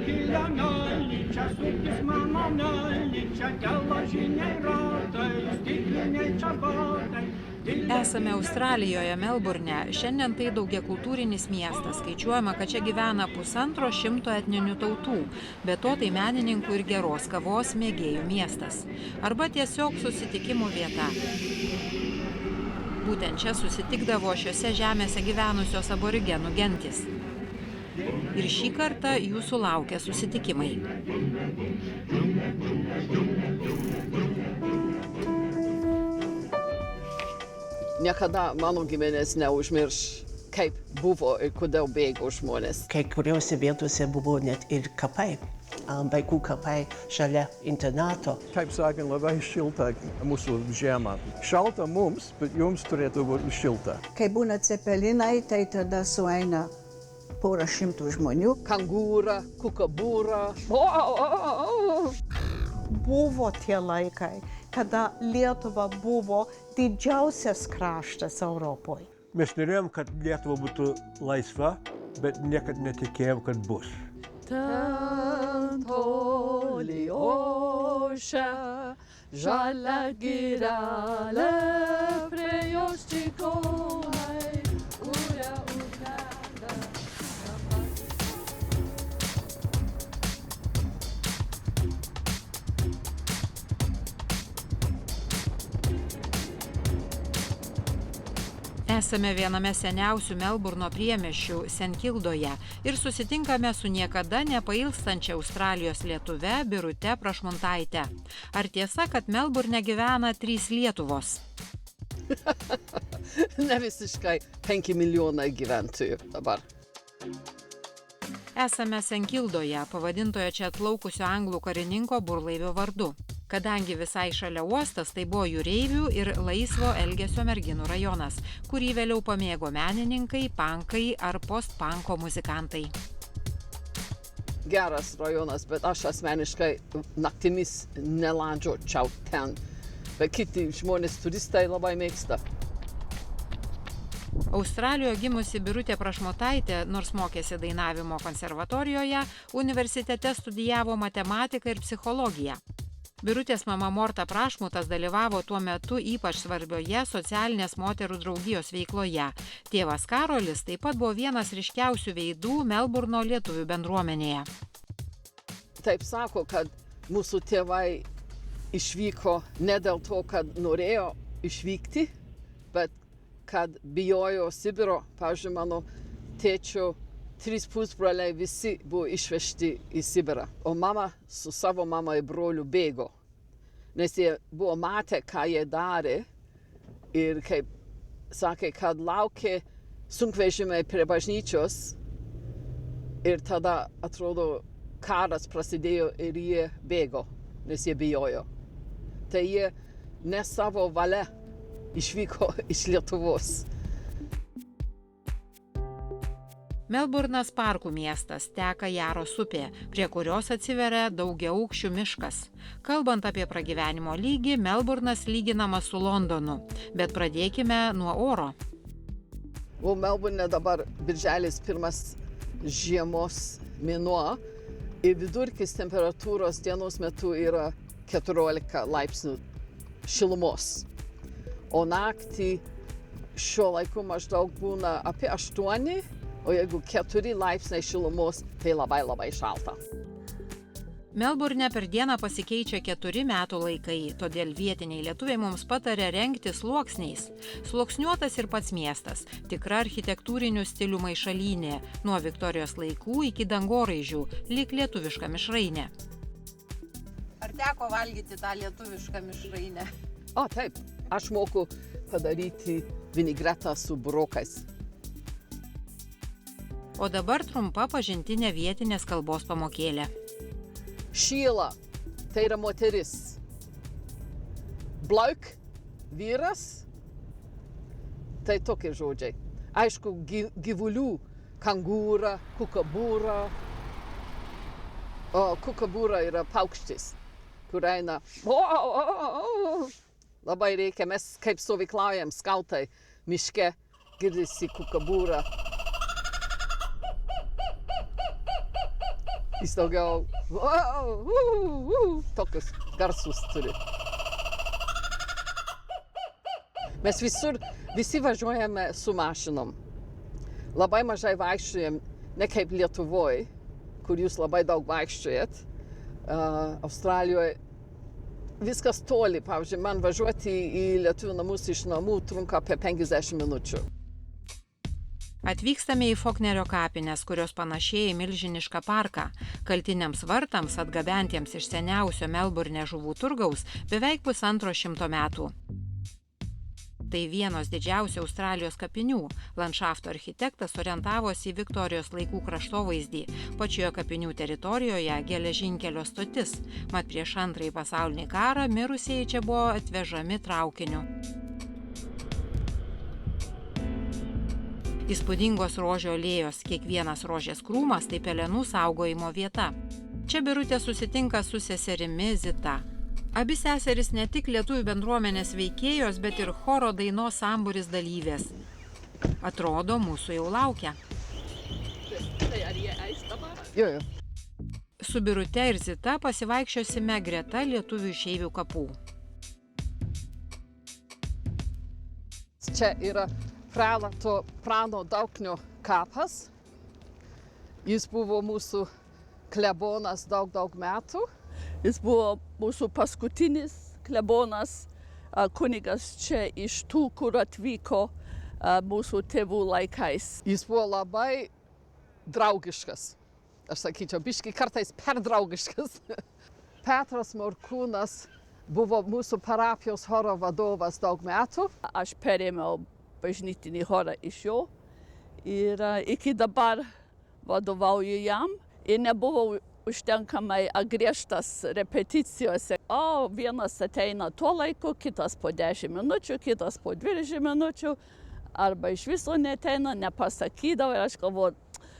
Gilenelį, čia suktis manonelį, čia geležiniai ratai, stikliniai čia batai. Esame Australijoje, Melburne. Šiandien tai daugiakultūrinis miestas. Skaičiuojama, kad čia gyvena 150 etninių tautų. Be to tai menininkų ir geros kavos mėgėjų miestas. Arba tiesiog susitikimų vieta. Būtent čia susitikdavo šiose žemėse gyvenusios aborigenų gentys. Ir šį kartą jūsų laukia susitikimai. Niekada mano giminės neužmirš, kaip buvo ir kodėl bėgo žmonės. Kai kuriuose vietose buvo net ir kapai, vaikų kapai šalia internato. Kaip sakant, labai šilta mūsų žemė. Šalta mums, bet jums turėtų būti šilta. Kai būna cepelinai, tai tada sueina porą šimtų žmonių. Kangūra, kukabūra. Buvo tie laikai, kada Lietuva buvo didžiausias kraštas Europoje. Mes norėjom, kad Lietuva būtų laisva, bet niekad netikėjom, kad bus. Ten toli ošia žalia girelė, prie jos tykoja, kuria uždega. Esame viename seniausių Melburno priemiesčių Senkildoje ir susitinkame su niekada nepailstančia Australijos lietuve Birute Prašmuntaite. Ar tiesa, kad Melburne gyvena 3 Lietuvos? Ne visiškai 5 milijonai gyventojų dabar. Esame Senkildoje, pavadintoje čia atplaukusio anglų karininko burlaivio vardu. Kadangi visai šalia uostas, tai buvo jūreivių ir laisvo elgesio merginų rajonas, kurį vėliau pamėgo menininkai, pankai ar post-panko muzikantai. Geras rajonas, bet aš asmeniškai naktimis nelandžiočiau ten. Bet kiti žmonės turistai labai mėgsta. Australijoje gimusi Birutė Prašmuntaitė, nors mokėsi dainavimo konservatorijoje, universitete studijavo matematiką ir psichologiją. Birutės mama Morta Prašmutas dalyvavo tuo metu ypač svarbioje socialinės moterų draugijos veikloje. Tėvas Karolis taip pat buvo vienas ryškiausių veidų Melburno lietuvių bendruomenėje. Taip sako, kad mūsų tėvai išvyko ne dėl to, kad norėjo išvykti, bet kad bijojo Sibiro. Pavyzdžiui, mano tėčio 3 pusbroliai visi buvo išvežti į Sibirą, o mama su savo mama ir broliu bėgo, nes jie buvo matę, ką jie darė ir kaip sakė, kad laukė sunkvežimiai prie bažnyčios ir tada, atrodo, karas prasidėjo ir jie bėgo, nes jie bijojo. Tai jie ne savo valia išvyko iš Lietuvos. Melburnas parkų miestas, teka Jaros upė, prie kurios atsiveria daugiaaukščių miškas. Kalbant apie pragyvenimo lygį, Melburnas lyginamas su Londonu, bet pradėkime nuo oro. O Melburne dabar birželis pirmas žiemos mėnuo ir vidurkis temperatūros dienos metu yra 14 laipsnių šilumos. O naktį šiuo laiku maždaug būna apie 8. O jeigu 4 laipsniai šilumos, tai labai šalta. Melburne per dieną pasikeičia 4 metų laikai, todėl vietiniai lietuviai mums patarė rengti sluoksniais. Sluoksniuotas ir pats miestas, tikra architektūrinių stilių maišalynė, nuo Viktorijos laikų iki dangoraižių, lyg lietuviška mišrainė. Ar teko valgyti tą lietuvišką mišrainę? O, taip, aš moku padaryti vinigretą su burokais. O dabar trumpa pažintinė vietinės kalbos pamokėlė. Šyla, tai yra moteris. Blauk, vyras, tai tokie žodžiai. Aišku, gyvulių, kangūra, kukabūra. O kukabūra yra paukštis, kur eina. Labai reikia, mes kaip stovyklaujam, skautai, miške, girdisi kukabūra. Jis daugiau tokius garsus turi. Mes visi važiuojame su mašinom. Labai mažai vaikščiojam, ne kaip Lietuvoje, kur jūs labai daug vaikščiojat. Australijoje viskas toli. Pavyzdžiui, man važiuoti į lietuvių namus iš namų trunka apie 50 minučių. Atvykstame į Foknerio kapines, kurios panašėja į milžinišką parką. Kaltiniams vartams, atgabentiems iš seniausio Melburne žuvų turgaus, beveik 150 metų. Tai vienos didžiausių Australijos kapinių. Landšafto architektas orientavosi į Viktorijos laikų kraštovaizdį. Pačioje kapinių teritorijoje geležinkelio stotis. Mat prieš Antrąjį pasaulinį karą mirusieji čia buvo atvežami traukiniu. Įspūdingos rožių alėjos, kiekvienas rožės krūmas tai pelenų saugojimo vieta. Čia Birutė susitinka su seserimi Zita. Abi seserys ne tik lietuvių bendruomenės veikėjos, bet ir choro dainos sambūris dalyvės. Atrodo, mūsų jau laukia. Jo. Su Birute ir Zita pasivaikščiosime greta lietuvių išeivių kapų. Čia yra Prano Dauknio kapas. Jis buvo mūsų klebonas daug metų. Jis buvo mūsų paskutinis klebonas, kunigas čia iš tų, kur atvyko mūsų tėvų laikais. Jis buvo labai draugiškas. Aš sakyčiau, biškį kartais per draugiškas. Petras Morkūnas buvo mūsų parapijos choro vadovas daug metų. Aš perėmiau bažnytinį chorą iš jo ir iki dabar vadovauju jam. Ir nebuvau užtenkamai griežtas repeticijose. Vienas ateina tuo laiku, kitas po 10 minučių, kitas po 20 minučių, arba iš viso neteina, nepasakydavo. Ir aš galvoju,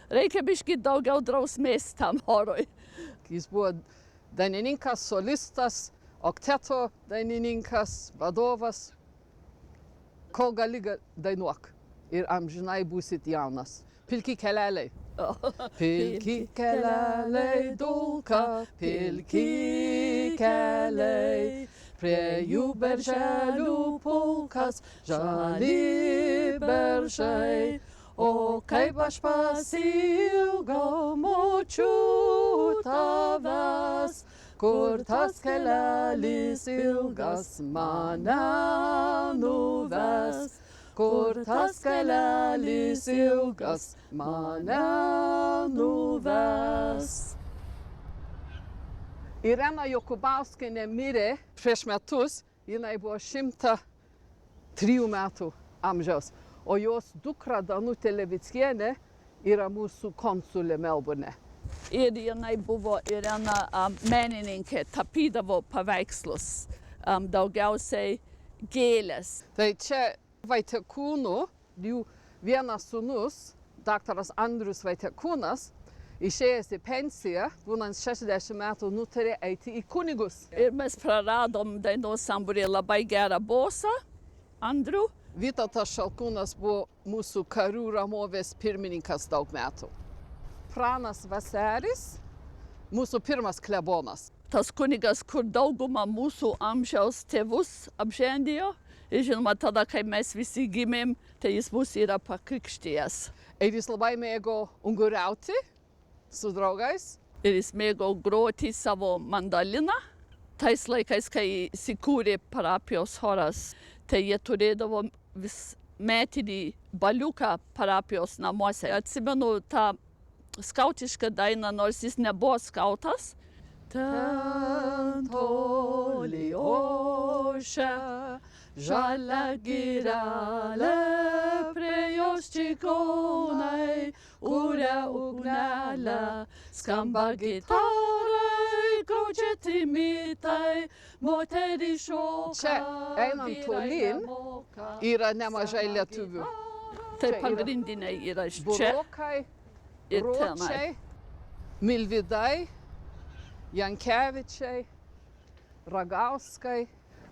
reikia biškį daugiau drausmės tam chorui. Jis buvo dainininkas, solistas, okteto dainininkas, vadovas. Ko gali dainuok ir amžinai būsit jaunas. Pilki keleliai. Pilki keleliai dulka, pilki keliai, prie jų berželių pulkas, žali beržai. O kaip aš pasiilgau močių tavęs, kur tas kelelis ilgas mane nuves. Kur tas kelelis ilgas mane nuves. Irena Jokubauskienė mirė prieš metus, jinai buvo 103 metų amžiaus, o jos dukra Danutė Levickienė yra mūsų konsulė Melburne. Ir jinai buvo Irena menininkė, tapydavo paveikslus, daugiausiai gėlės. Tai čia Vaitekūnų, jų vienas sūnus, daktaras Andrius Vaitekūnas, išėjęs į pensiją, būnant 60 metų, nutarė eiti į kunigus. Ir mes praradom dainos sambūrį labai gerą bosą, Andrių. Vytautas Šalkūnas buvo mūsų karių ramovės pirmininkas daug metų. Pranas Vaseris, mūsų pirmas klebonas. Tas kunigas, kur dauguma mūsų amžiaus tėvus apžendėjo. Ir žinoma, tada, kai mes visi gimėm, tai jis mus yra pakrikštijęs. Ir jis labai mėgo unguriauti su draugais. Ir jis mėgo groti savo mandaliną. Tais laikais, kai įsikūrė parapijos choras, tai jie turėdavo vis metinį baliuką parapijos namuose. Atsimenu tą skautišką dainą, nors jis nebuvo skautas. Ten toli ošia žalia girelė, prie jos čigonai uria ugnelę, skamba gitarai, graužia trimitai, moterys šoka. Čia einant tolyn yra nemažai lietuvių. Tai pagrindiniai yra čia Burokai, ir tenai. Ročiai, Milvidai, Jankevičiai, Ragauskai.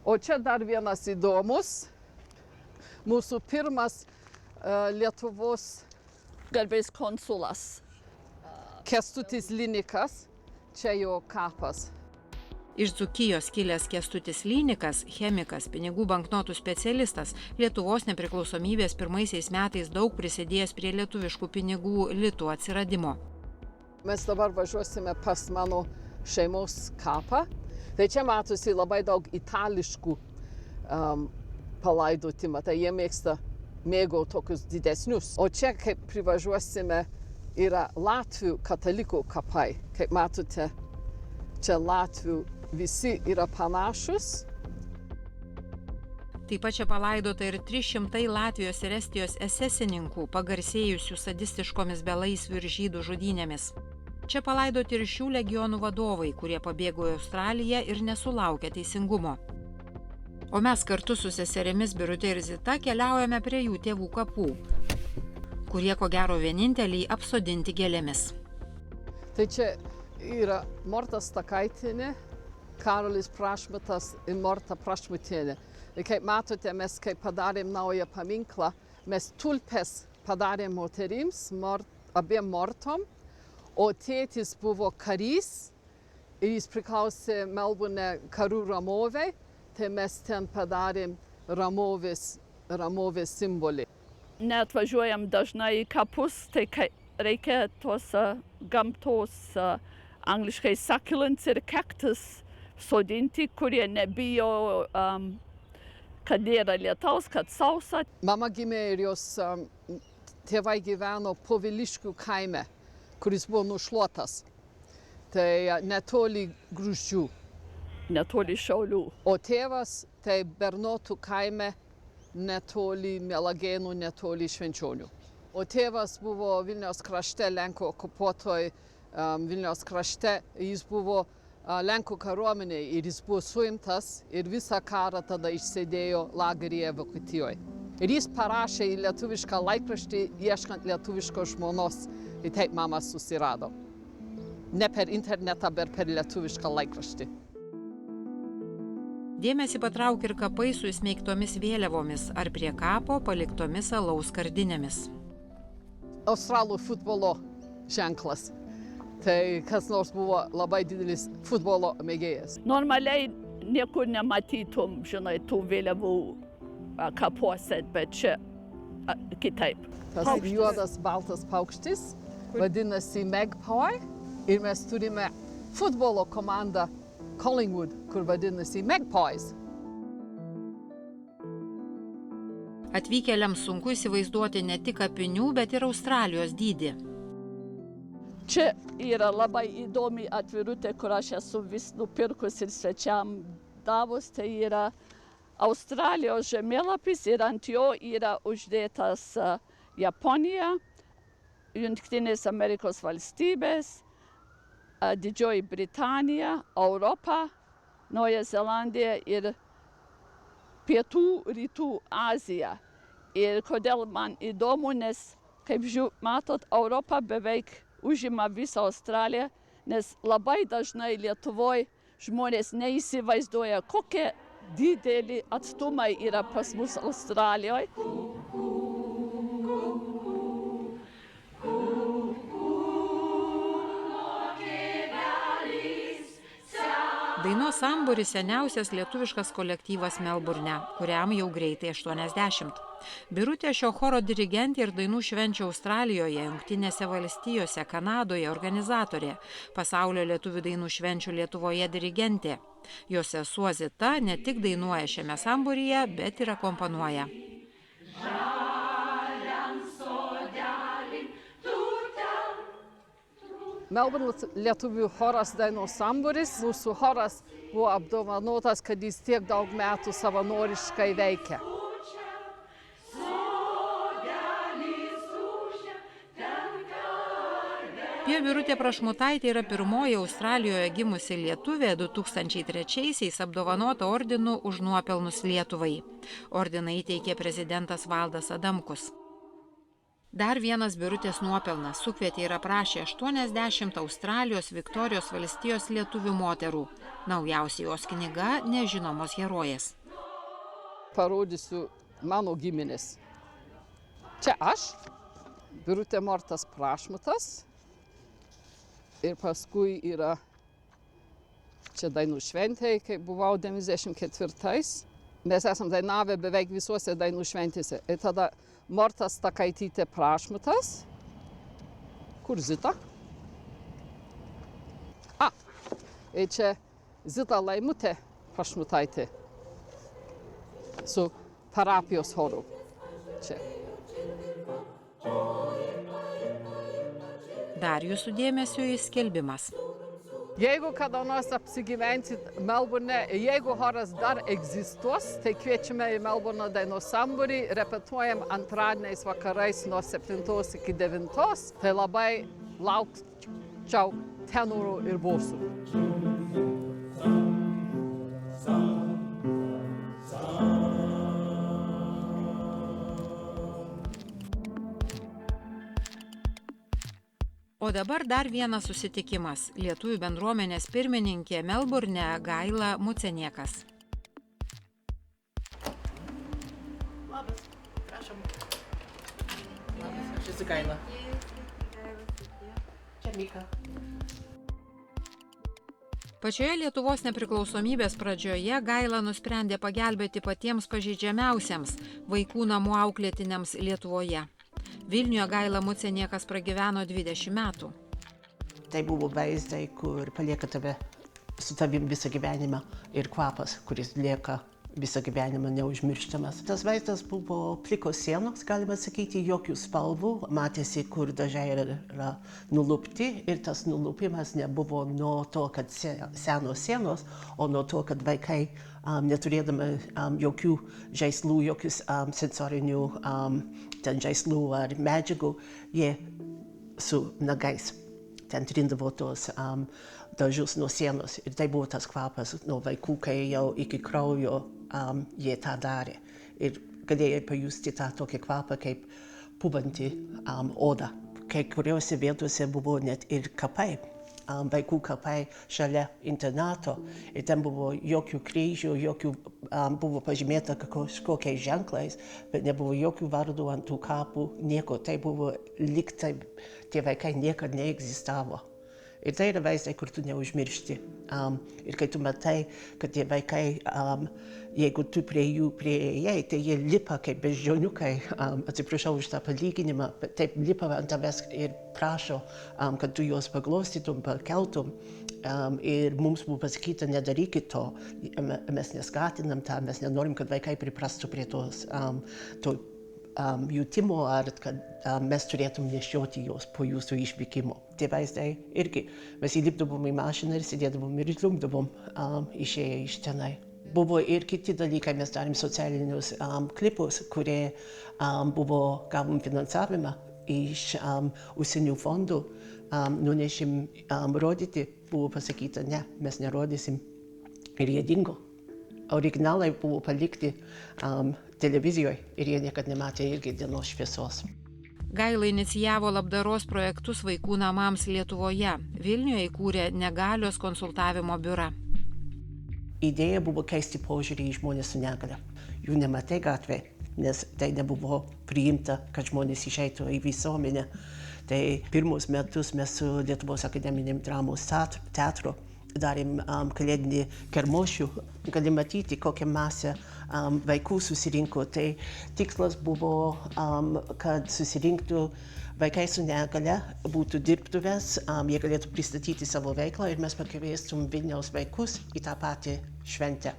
O čia dar vienas įdomus, mūsų pirmas Lietuvos garbės konsulas. Kęstutis Linikas, čia jo kapas. Iš Dzūkijos kilęs Kęstutis Lynikas, chemikas, pinigų banknotų specialistas, Lietuvos nepriklausomybės pirmaisiais metais daug prisidėjęs prie lietuviškų pinigų litų atsiradimo. Mes dabar važiuosime pas mano šeimos kapą. Tai čia matosi labai daug itališkų palaidotimą. Tai jie mėgo tokius didesnius. O čia, kaip privažiuosime, yra Latvių katalikų kapai. Kaip matote, čia Latvių visi yra panašus. Taip pat čia palaidota ir 300 Latvijos ir Estijos esesininkų, pagarsėjusių sadistiškomis belaisvių ir žydų žudynėmis. Čia palaidoti ir šių legionų vadovai, kurie pabėgo į Australiją ir nesulaukė teisingumo. O mes kartu su seserimis Birute ir Zita keliaujame prie jų tėvų kapų, kurie ko gero vieninteliai apsodinti gėlėmis. Tai čia yra Morta Stakaitienė, Karolis Prašmutas ir Morta Prašmutienė. Ir kaip matote, mes kai padarėm naują paminklą, mes tulpes padarėm moterims, abiem Mortom, o tėtis buvo karys ir jis priklausė Melburne karų ramovei, tai mes ten padarėm ramovės simbolį. Neatvažiuojam dažnai į kapus, tai reikia tos gamtos, angliškai succulents ir cactus sodinti, kurie nebijo, kad yra lietaus, kad sausa. Mama gimė ir jos tėvai gyveno Poviliškių kaime, kuris buvo nušluotas. Tai netoli Gruzdžių. Netoli Šiaulių. O tėvas tai Bernotų kaime, netoli Melagėnų, netoli Švenčionių. O tėvas buvo Vilniaus krašte, Lenkų okupuotoj Vilniaus krašte. Jis buvo Lenkų kariuomenėje ir jis buvo suimtas ir visą karą tada išsėdėjo lageryje Vokietijoje. Ir jis parašė į lietuvišką laikraštį, ieškant lietuviškos žmonos. Ir taip mama susirado. Ne per internetą, bet per lietuvišką laikraštį. Dėmesį patraukė ir kapai su įsmeigtomis vėliavomis ar prie kapo paliktomis alaus skardinėmis. Australų futbolo ženklas. Tai kas nors buvo labai didelis futbolo mėgėjas. Normaliai niekur nematytum, žinai, tų vėliavų kapuose, bet čia kitaip. Tas juodas baltas paukštis vadinasi Magpie ir mes turime futbolo komandą Collingwood, kur vadinasi Magpies. Atvykėliams sunku įsivaizduoti ne tik kapinių, bet ir Australijos dydį. Čia yra labai įdomi atvirutė, kur aš esu vis nupirkus ir svečiam davus. Tai yra Australijos žemėlapis ir ant jo yra uždėtas Japonija, Jungtinės Amerikos valstybės, Didžioji Britanija, Europa, Nauja Zelandija ir Pietų Rytų Azija. Ir kodėl man įdomu, nes, kaip matot, Europa beveik užima visą Australiją, nes labai dažnai Lietuvoje žmonės neįsivaizduoja, kokie dideli atstumai yra pas mus Australijoje. Dainos Sambūris seniausias lietuviškas kolektyvas Melburne, kuriam jau greitai 80. Birutė šio choro dirigentė ir dainų švenčių Australijoje, Jungtinėse valstijose, Kanadoje organizatorė, pasaulio lietuvių dainų švenčių Lietuvoje dirigentė. Jos sesuo Zita ne tik dainuoja šiame sambūryje, bet ir akompanuoja. Melburne lietuvių choras dainų sambūris. Mūsų choras buvo apdovanotas, kad jis tiek daug metų savanoriškai veikia. Pija Birutė Prašmutaitė yra pirmoji Australijoje gimusi lietuvė, 2003-aisiais apdovanota ordinu už nuopelnus Lietuvai. Ordiną įteikė prezidentas Valdas Adamkus. Dar vienas Birutės nuopelnas sukvietė ir aprašė 80 Australijos Viktorijos valstijos lietuvių moterų. Naujausia jos knyga Nežinomos herojės. Parodysiu mano giminės. Čia aš, Birutė Mortas Prašmutas, Ir paskui yra čia dainų šventė, kai buvau 94. Mes esam dainavę beveik visuose dainų šventėse. Ir tada Morta Stakaitytė Prašmutas. Kur Zita? Ir čia Zita Laimutė Prašmutaitė su parapijos choru. Čia. Dar jūsų dėmesio skelbimas. Jeigu kada nors apsigyvensit Melburne, jeigu choras dar egzistuos, tai kviečiame į Melburno dainos sambūrį, repetuojam antradieniais vakarais nuo 7 iki 9, tai labai laukčiau tenorų ir bosų. O dabar dar vienas susitikimas. Lietuvių bendruomenės pirmininkė Melburne Gaila Muceniekas. Labas, prašom. Labas, aš esu Gaila. Čia Mika. Pačioje Lietuvos nepriklausomybės pradžioje Gaila nusprendė pagelbėti patiems pažeidžiamiausiems vaikų namų auklėtiniams Lietuvoje. Vilniuje Gaila Muceniekas pragyveno 20 metų. Tai buvo vaizdai, kur palieka tave su tavim visą gyvenimą ir kvapas, kuris lieka visą gyvenimą neužmirštamas. Tas vaizdas buvo plikos sienos, galima sakyti, jokių spalvų. Matėsi, kur dažai yra nulupti ir tas nulupimas nebuvo nuo to, kad senos sienos, o nuo to, kad vaikai neturėdami jokių žaislų, jokius sensorinių žaislų ar medžiagų, jie su nagais ten trindavo tos dažus nuo sienos. Ir tai buvo tas kvapas nuo vaikų, kai jau iki kraujo jie tą darė. Ir galėjai pajusti tą tokį kvapą kaip pubanti oda. Kai kuriuose vietose buvo net ir kapai. Vaikų kapai šalia internato ir ten buvo jokių kryžių, buvo pažymėta kažkokiais ženklais, bet nebuvo jokių vardų ant tų kapų, nieko. Tai buvo lyg tai tie vaikai niekad neegzistavo. Ir tai yra vaizdai, kur tu neužmiršti. Ir kai tu matai, kad tie vaikai, jeigu tu prie jų prieėjai, tai jie lipa kaip beždžioniukai, atsiprašau už tą palyginimą, bet taip lipa ant tavęs ir prašo, kad tu juos paglostytum, pakeltum. Ir mums buvo pasakyta, nedarykit to, mes neskatinam tą, mes nenorim, kad vaikai priprastų prie to jutimo, ar kad mes turėtum nešioti juos po jūsų išvykimo. Tie vaizdai irgi. Mes įlipdavom į mašiną ir sėdėdavom ir žlugdavom išėję iš tenai. Buvo ir kiti dalykai, mes darėm socialinius klipus, kurie gavom finansavimą iš užsienio fondų, nunešim rodyti, buvo pasakyta, ne, mes nerodysim. Ir jie dingo. Originalai buvo palikti televizijoje ir jie niekad nematė irgi dienos šviesos. Gaila inicijavo labdaros projektus vaikų namams Lietuvoje. Vilniuje įkūrė negalios konsultavimo biurą. Idėja buvo keisti požiūrį į žmonės su negalia. Jų nematai gatvėje, nes tai nebuvo priimta, kad žmonės išeitų į visuomenę. Tai pirmus metus mes su Lietuvos akademiniam dramos teatru darėm kalėdinį kermošių. Gali matyti, kokią masę vaikų susirinko. Tai tikslas buvo, kad susirinktų vaikai su negalia, būtų dirbtuvės, jie galėtų pristatyti savo veiklą ir mes pakviestum Vilniaus vaikus į tą patį šventę.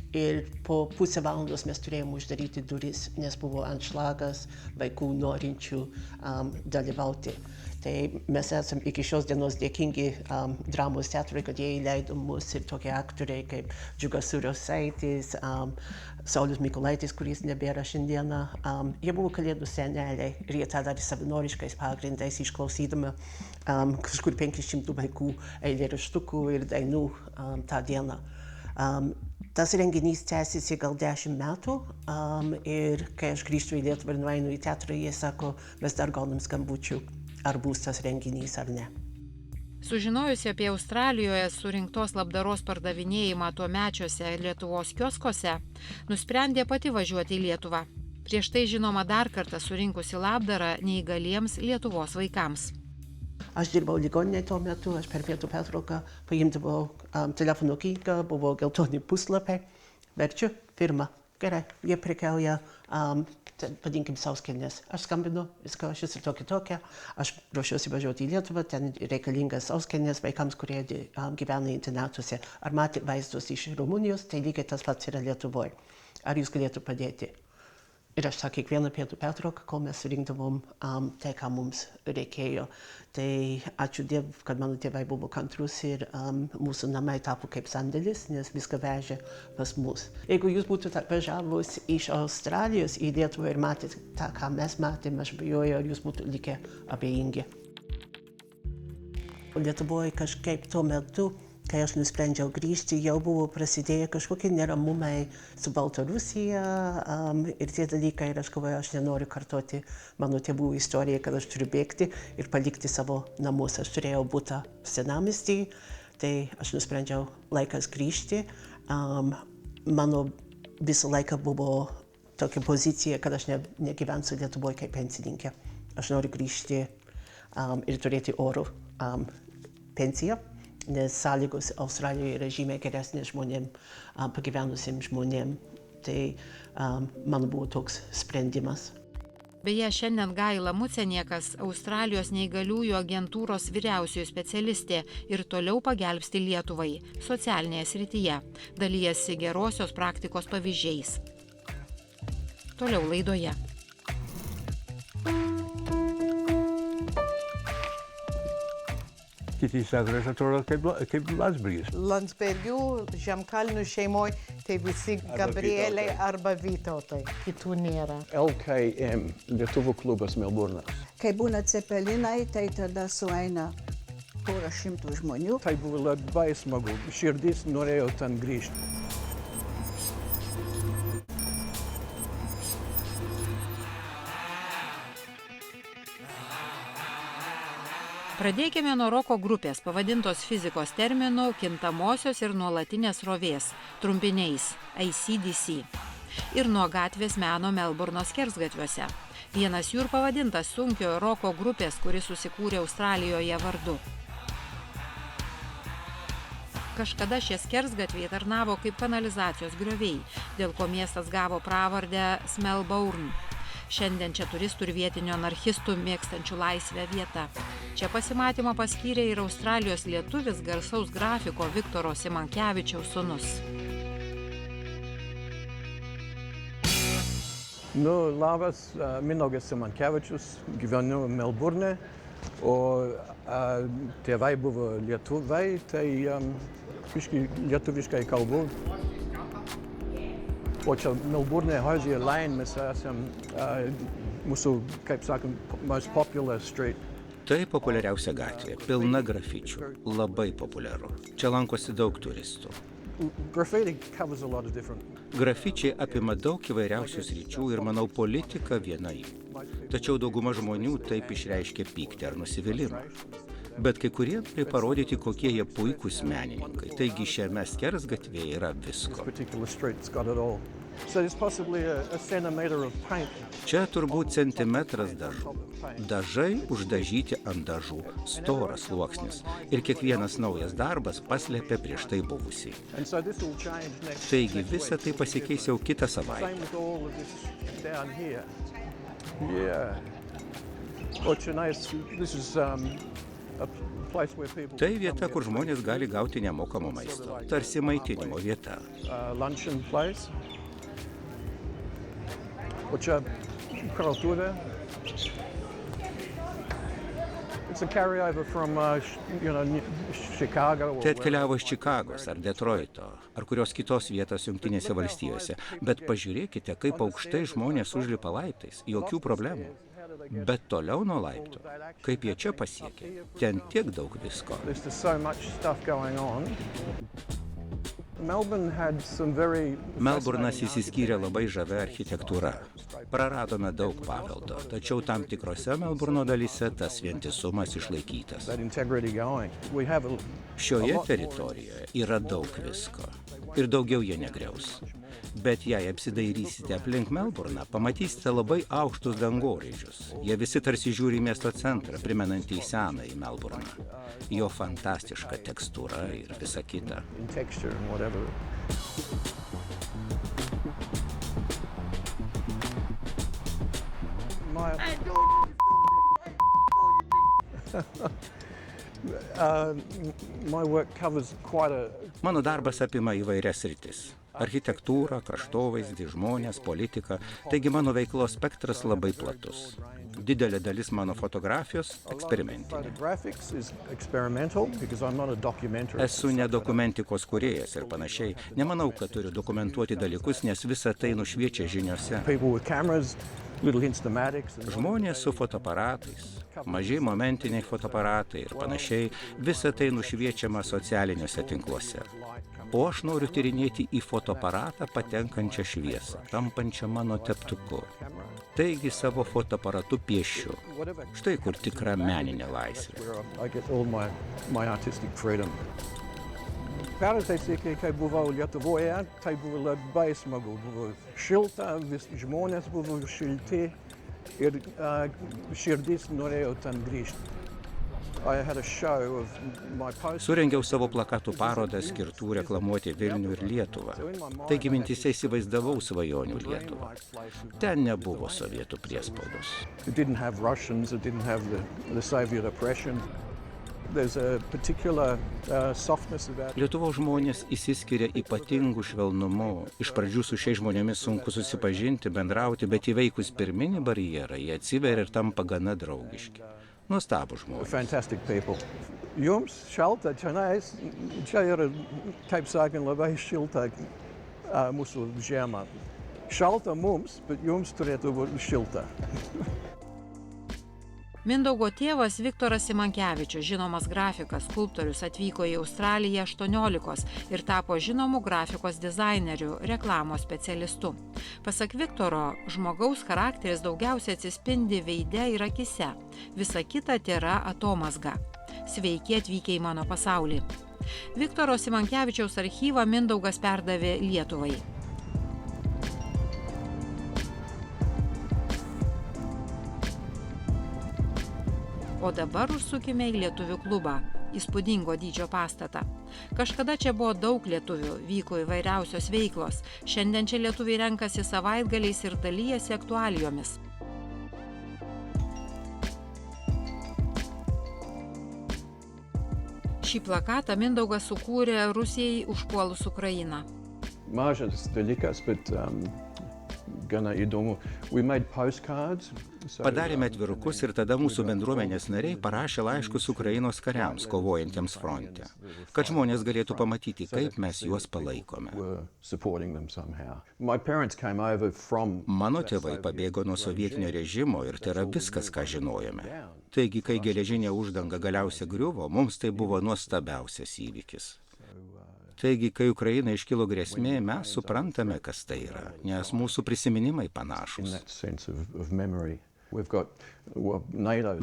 Ir po pusę valandos mes turėjom uždaryti duris, nes buvo anšlagas vaikų norinčių dalyvauti. Tai mes esam iki šios dienos dėkingi dramos teatrui, kad jie įleido mus ir tokie aktoriai kaip Džiugas Surosaitis, Saulius Mikulaitis, kuris nebėra šiandieną. Jie buvo kalėdų seneliai ir jie tą darė savanoriškais pagrindais, išklausydami kažkur 500 vaikų eilėraštukų ir dainų tą dieną. Tas renginys tęsiasi gal 10 metų ir kai aš grįžtu į Lietuvą ir nueinu į teatrą, jie sako, mes dar gaunam skambučių, ar bus tas renginys ar ne. Sužinojusi apie Australijoje surinktos labdaros pardavinėjimą tuomečiuose Lietuvos kioskuose, nusprendė pati važiuoti į Lietuvą. Prieš tai žinoma dar kartą surinkusi labdarą neįgaliems Lietuvos vaikams. Aš dirbau ligoninėje tuo metu, aš per pietų pertrauką paimdavau telefono knygą, buvo geltoni puslapiai, verčiu, firma. Gerai, jie prekiauja, vadinkim, sauskelnes. Aš skambinu, viską, aš esu tokia. Aš ruošiuosi važiuoti į Lietuvą, ten reikalingas sauskelnes vaikams, kurie gyvena internatuose. Ar matė vaizdus iš Rumunijos, tai lygiai tas pats yra Lietuvoje. Ar jūs galėtų padėti? Ir aš tą kiekvieną pietų pertrauką, kol mes surinkdavom tai, ką mums reikėjo. Tai ačiū Dievui, kad mano tėvai buvo kantrus ir mūsų namai tapo kaip sandėlis, nes viską vežė pas mus. Jeigu jūs būtumėte atvažiavus iš Australijos į Lietuvą ir matėte tą, ką mes matėme, aš bijoju, ar jūs būtumėte likę abejingi. Lietuvoje kažkaip tuo metu, kai aš nusprendžiau grįžti, jau buvo prasidėję kažkokie neramumai su Baltarusija ir tie dalykai, ir aš galvoju, aš nenoriu kartoti mano tėvų istoriją, kad aš turiu bėgti ir palikti savo namus. Aš turėjau butą senamiestį, tai aš nusprendžiau laikas grįžti. Mano visą laiką buvo tokia pozicija, kad aš negyvensiu Lietuvoje kaip pensininkė. Aš noriu grįžti ir turėti orų pensiją, nes sąlygos Australijoje yra žymiai geresnės žmonėm, pagyvenusiem žmonėm. Tai man buvo toks sprendimas. Beje, šiandien Gaila Muceniekas, Australijos neįgaliųjų agentūros vyriausioji specialistė ir toliau pagelbsti Lietuvai socialinėje srityje, dalijasi gerosios praktikos pavyzdžiais. Toliau laidoje. Kiti sako, aš atrodo kaip Landsbergis. Landsbergių, Žemkalnių šeimoje, tai visi Gabrieliai arba Vytautai. Kitų nėra. LKM, Lietuvų klubas Melburnas. Kai būna cepelinai, tai tada sueina porą šimtų žmonių. Tai buvo labai smagu, širdis norėjo ten grįžti. Pradėkime nuo roko grupės, pavadintos fizikos terminų kintamosios ir nuolatinės srovės, trumpiniais AC/DC. Ir nuo gatvės meno Melburno skersgatviuose. Vienas jų ir pavadintas sunkiojo roko grupės, kuris susikūrė Australijoje vardu. Kažkada šie skersgatviai tarnavo kaip kanalizacijos grioviai, dėl ko miestas gavo pravardę Melbourne. Šiandien čia turistų ir vietinių anarchistų mėgstančių laisvę vieta. Čia pasimatymą paskyrė ir Australijos lietuvis garsaus grafiko Viktoro Simankevičiaus sūnus. Labas, Mindaugas Simankevičius, gyvenu Melburne, o tėvai buvo lietuvai, tai lietuviškai kalbu. O čia Melburne, Hozier Lane, mes esam mūsų, kaip sakant, most popular street. Tai populiariausia gatvė, pilna grafičių, labai populiaru. Čia lankosi daug turistų. Grafičiai apima daug įvairiausių sričių ir, manau, politika viena jų. Tačiau dauguma žmonių taip išreiškia pyktį ar nusivylimą. Bet kai kurie tai parodyti, kokie jie puikūs menininkai. Taigi šiame skersgatvėje yra visko. Čia turbūt centimetras dažų. Dažai uždažyti ant dažų, storas sluoksnis. Ir kiekvienas naujas darbas paslėpia prieš tai buvusį. Taigi visa tai pasikeis jau kitą savaitę. Tai vieta, kur žmonės gali gauti nemokamo maisto, tarsi maitinimo vieta. O čia krautuvė. Tai atkeliavo iš Čikagos ar Detroito, ar kurios kitos vietos Jungtinėse valstijose. Bet pažiūrėkite, kaip aukštai žmonės užlipa laiptais, jokių problemų. Bet toliau nuo laiptų, kaip jie čia pasiekė, ten tiek daug visko. Melburnas įsiskyrė labai žavia architektūra. Praradome daug paveldo, tačiau tam tikrose Melburno dalyse tas vientisumas išlaikytas. Šioje teritorijoje yra daug visko ir daugiau jie negriaus. Bet jei apsidairysite aplink Melburną, pamatysite labai aukštus dangoraižius. Jie visi tarsi žiūri į miesto centrą, primenantį į senąjį Melburną. Jo fantastiška tekstūra ir visa kita. Mano darbas apima įvairias sritis. Architektūrą, kraštovaizdį, žmonės, politiką. Taigi mano veiklos spektras labai platus. Didelė dalis mano fotografijos eksperimentinė. Esu ne dokumentikos kūrėjas ir panašiai. Nemanau, kad turiu dokumentuoti dalykus, nes visa tai nušviečia žiniose. Žmonės su fotoaparatais, maži momentiniai fotoaparatai ir panašiai, visa tai nušviečiama socialiniuose tinkluose. O aš noriu tyrinėti į fotoaparatą patenkančią šviesą, tampančią mano teptuku. Taigi savo fotoaparatu piešiu. Štai kur tikra meninė laisvė. Pernai, kai buvau Lietuvoje, tai buvo labai smagu. Buvo šilta, žmonės buvo šilti ir širdis norėjo ten grįžti. Surengiau savo plakatų parodą skirtų reklamuoti Vilnių ir Lietuvą. Taigi mintyse įsivaizdavau svajonių Lietuvą. Ten nebuvo sovietų priespaudos. Lietuvos žmonės įsiskiria ypatingų švelnumu. Iš pradžių su šiais žmonėmis sunku susipažinti, bendrauti, bet įveikus pirminį barjerą, jie atsiveria ir tampa gana draugiški. Nuostabų žmonės. Jums šalta čionais, čia yra, taip sakant, labai šilta mūsų žemė. Šalta mums, bet jums turėtų būti šilta. Mindaugo tėvas Viktoras Simankevičius, žinomas grafikas, skulptorius, atvyko į Australiją 18 ir tapo žinomu grafikos dizaineriu, reklamos specialistu. Pasak Viktoro, žmogaus charakteris daugiausiai atsispindi veide ir akise. Visa kita tėra atomazga. Sveiki atvykę į mano pasaulį. Viktoro Simankevičiaus archyvą Mindaugas perdavė Lietuvai. O dabar užsukime į lietuvių klubą, įspūdingo dydžio pastatą. Kažkada čia buvo daug lietuvių, vyko įvairiausios veiklos. Šiandien čia lietuviai renkasi savaitgaliais ir dalijasi aktualijomis. Šį plakatą Mindaugas sukūrė Rusijai užpuolus Ukrainą. Mažas dalykas, bet gana įdomu. Padarėme atvirukus ir tada mūsų bendruomenės nariai parašė laiškus Ukrainos kariams, kovojantiems fronte, kad žmonės galėtų pamatyti, kaip mes juos palaikome. Mano tėvai pabėgo nuo sovietinio režimo ir tai yra viskas, ką žinojome. Taigi, kai geležinė uždanga galiausiai griuvo, mums tai buvo nuostabiausias įvykis. Taigi, kai Ukrainai iškilo grėsmė, mes suprantame, kas tai yra, nes mūsų prisiminimai panašus.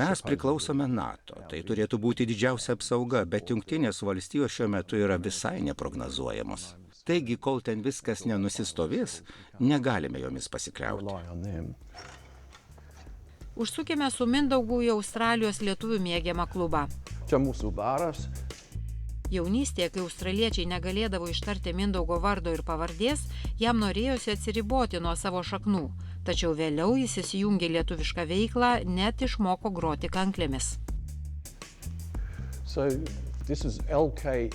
Mes priklausome NATO, tai turėtų būti didžiausia apsauga, bet Jungtinės valstijos šiuo metu yra visai neprognozuojamos. Taigi, kol ten viskas nenusistovės, negalime jomis pasikliauti. Užsukime su Mindaugu į Australijos lietuvių mėgiamą klubą. Čia mūsų baras. Jaunystėje, kai australiečiai negalėdavo ištarti Mindaugo vardo ir pavardės, jam norėjosi atsiriboti nuo savo šaknų. Tačiau vėliau jis įsijungė lietuvišką veiklą, net išmoko groti kanklėmis.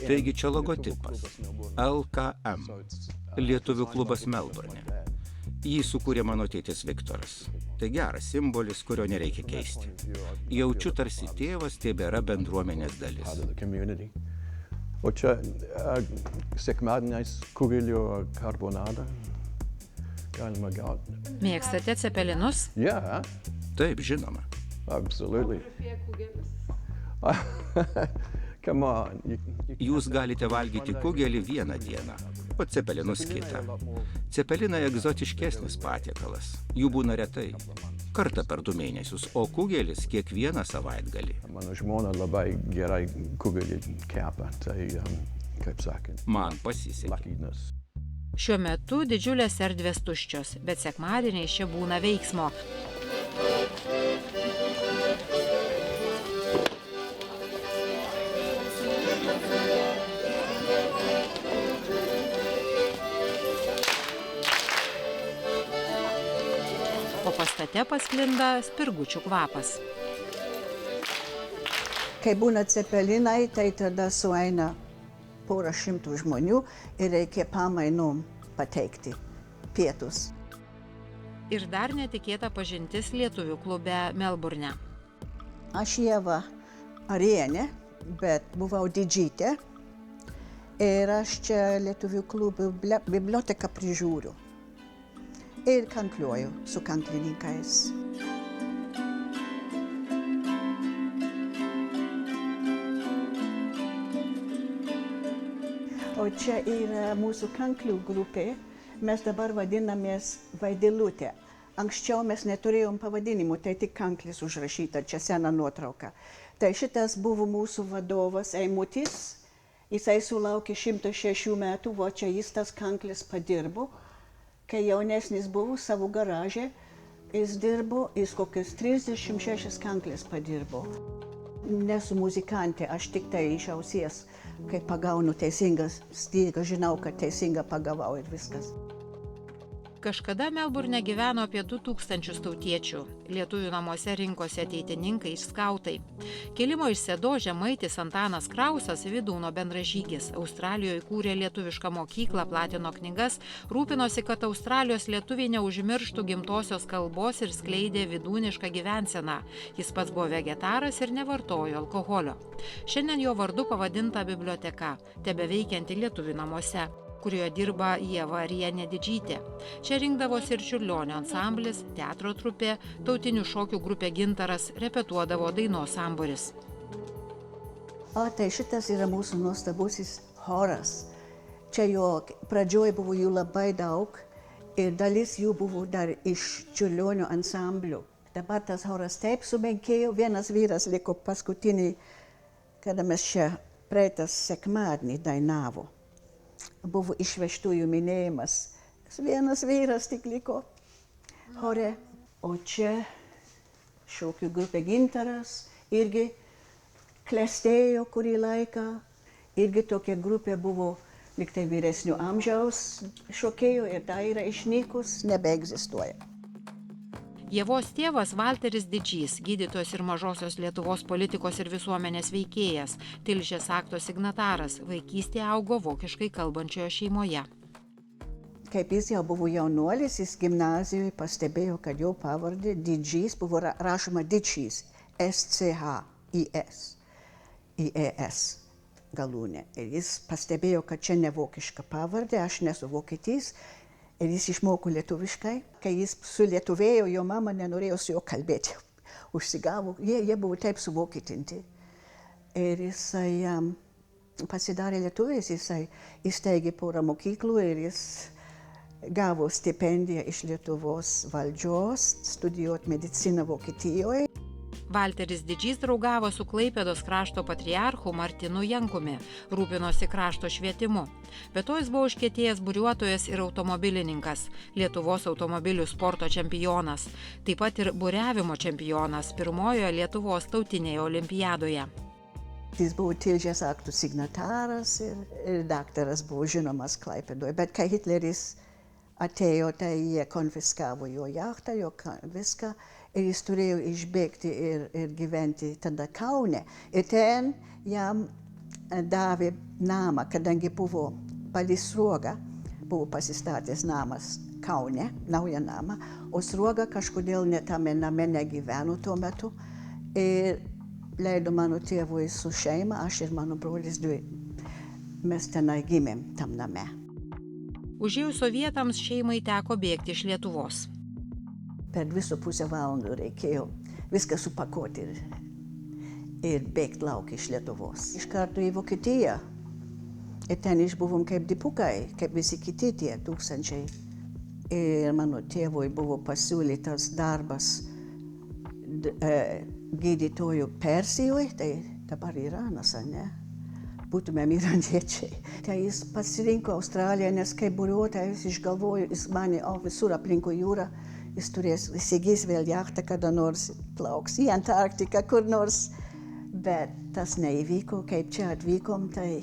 Taigi čia logotipas. LKM. Lietuvių klubas Melburne. Jį sukūrė mano tėtis Viktoras. Tai geras simbolis, kurio nereikia keisti. Jaučiu tarsi tėvas tebėra bendruomenės dalis. O čia sekmadieniais kugelio karbonadą galima gauti. Mėgstate cepelinus? Yeah. Taip, žinoma. Absolutely. Come on. Jūs galite valgyti kugelį vieną dieną, o cepelinus kitą. Cepelinai egzotiškesnis patiekalas. Jų būna retai. Kartą per 2 mėnesius, o kugelis kiekvieną savaitgalį. Mano žmona labai gerai kugelį kepa, tai, kaip sakant. Man pasisekė. Šiuo metu didžiulės erdvės tuščios, bet sekmadieniais čia būna veiksmo. O pastate pasklinda spirgučių kvapas. Kai būna cepelinai, tai tada sueina porą šimtų žmonių ir reikia pamainom pateikti pietus. Ir dar netikėta pažintis lietuvių klube Melburne. Aš Ieva Arienė, bet buvau didžytė ir aš čia lietuvių klubų biblioteką prižiūriu ir kankliuoju su kanklininkais. O čia yra mūsų kanklių grupė. Mes dabar vadinamės Vaidilutė. Anksčiau mes neturėjom pavadinimų, tai tik kanklis užrašyta, čia sena nuotrauka. Tai šitas buvo mūsų vadovas Eimutis. Jisai sulaukė 106 metų, va čia jis tas kanklis padirbo. Kai jaunesnis buvo savo garaže, jis dirbo, jis kokius 36 kanklis padirbo. Nesu muzikantė, aš tik tai iš ausies, kai pagaunu teisingą stygą, žinau, kad teisingą pagavau ir viskas. Kažkada Melburne gyveno apie 2000 tautiečių. Lietuvių namuose rinkosi ateitininkai ir skautai. Kilimo iš Sedo žemaitis Antanas Krausas, Vydūno bendražygis. Australijoje kūrė lietuvišką mokyklą, platino knygas, rūpinosi, kad Australijos lietuviai neužmirštų gimtosios kalbos ir skleidė vydūnišką gyvenseną. Jis pats buvo vegetaras ir nevartojo alkoholio. Šiandien jo vardu pavadinta biblioteka, tebeveikianti Lietuvių namuose, kurioje dirba Ieva Arienė Didžytė. Čia rinkdavosi ir Čiurlionio ansamblis, teatro trupė, tautinių šokių grupė Gintaras, repetuodavo dainos sambūris. O tai šitas yra mūsų nuostabusis choras. Čia jo pradžioj buvo jų labai daug ir dalis jų buvo dar iš Čiurlionio ansamblių. Dabar tas choras taip sumenkėjo, vienas vyras liko paskutinį, kada mes čia praeitas sekmadienį dainavo. Buvo išvežtųjų minėjimas. Vienas vyras tik liko chore. O čia šokių grupė Gintaras irgi klestėjo kurį laiką. Irgi tokia grupė buvo liktai vyresnių amžiaus šokėjų ir tai yra išnykus, nebeegzistuoja. Ievos tėvas Valteris Didžys, gydytojas ir Mažosios Lietuvos politikos ir visuomenės veikėjas, Tilžės akto signataras, vaikystėje augo vokiškai kalbančioje šeimoje. Kaip jis jau buvo jaunuolis, jis gimnazijoje pastebėjo, kad jo pavardė Didžys buvo rašoma Didžys, S-C-H-I-S, I-E-S galūnė. Ir jis pastebėjo, kad čia ne vokiška pavardė, aš nesu vokietis. Ir jis išmoko lietuviškai. Kai jis sulietuvėjo, jo mama nenorėjo su juo kalbėti. Užsigavo, jie buvo taip suvokietinti. Ir jisai pasidarė lietuvis, jisai įsteigė porą mokyklų ir jis gavo stipendiją iš Lietuvos valdžios studijuoti mediciną Vokietijoje. Valteris Didžys draugavo su Klaipėdos krašto patriarchu Martinu Jankumi, rūpinosi krašto švietimu. Be to jis buvo užkietėjęs buriuotojas ir automobilininkas, Lietuvos automobilių sporto čempionas, taip pat ir buriavimo čempionas pirmojoje Lietuvos tautinėje olimpiadoje. Jis buvo Tilžės aktų signataras ir daktaras buvo žinomas Klaipėdoje, bet kai Hitleris atėjo, tai jie konfiskavo jo jachtą, jo viską. Ir jis turėjo išbėgti ir gyventi tada Kaune. Ir ten jam davė namą, kadangi buvo palei Sruogą, buvo pasistatęs namas Kaune, naują namą, o Sruoga kažkodėl tame name negyveno tuo metu. Ir leido mano tėvui su šeima, aš ir mano brolis dvi. Mes tenai gimėm tam name. Užėjus sovietams šeimai teko bėgti iš Lietuvos. Per 2,5 valandų reikėjo viską supakuoti ir bėgti lauk iš Lietuvos. Iš karto į Vokietiją. Ir ten išbuvom kaip dipukai, kaip visi kiti tie tūkstančiai. Ir mano tėvui buvo pasiūlytas darbas gydytojų Persijoje, tai dabar Iranas, ne? būtumėm iraniečiai. Tai jis pasirinko Australiją, nes kaip buriuotojas išgalvojo, jis manė, visur aplinkui jūrą, jis įsigys vėl jachtą, kada nors plauks į Antarktiką, kur nors. Bet tas neįvyko, kaip čia atvykom, tai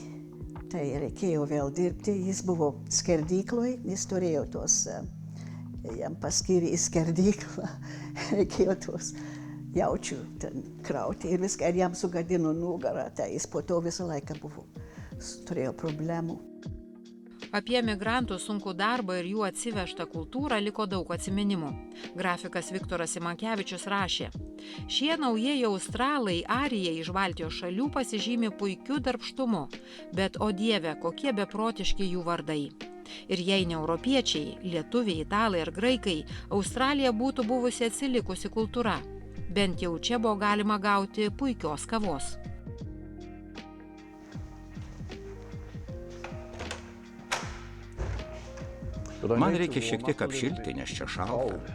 reikėjo vėl dirbti. Jis buvo skerdykloje, jis turėjo tos, jam paskyrė į skerdyklą, reikėjo tos jaučių ten krauti ir viską, ir jam sugadino nugarą, tai jis po to visą laiką turėjo problemų. Apie migrantų sunkų darbą ir jų atsivežtą kultūrą liko daug atsiminimų. Grafikas Viktoras Simankevičius rašė: šie naujieji australai, arijai iš Baltijos šalių pasižymi puikiu darbštumu, bet o dieve, kokie beprotiški jų vardai. Ir jei ne europiečiai, lietuviai, italai ar graikai, Australija būtų buvusi atsilikusi kultūra. Bent jau čia buvo galima gauti puikios kavos. Man reikia šiek tiek apšilti, nes čia šalta.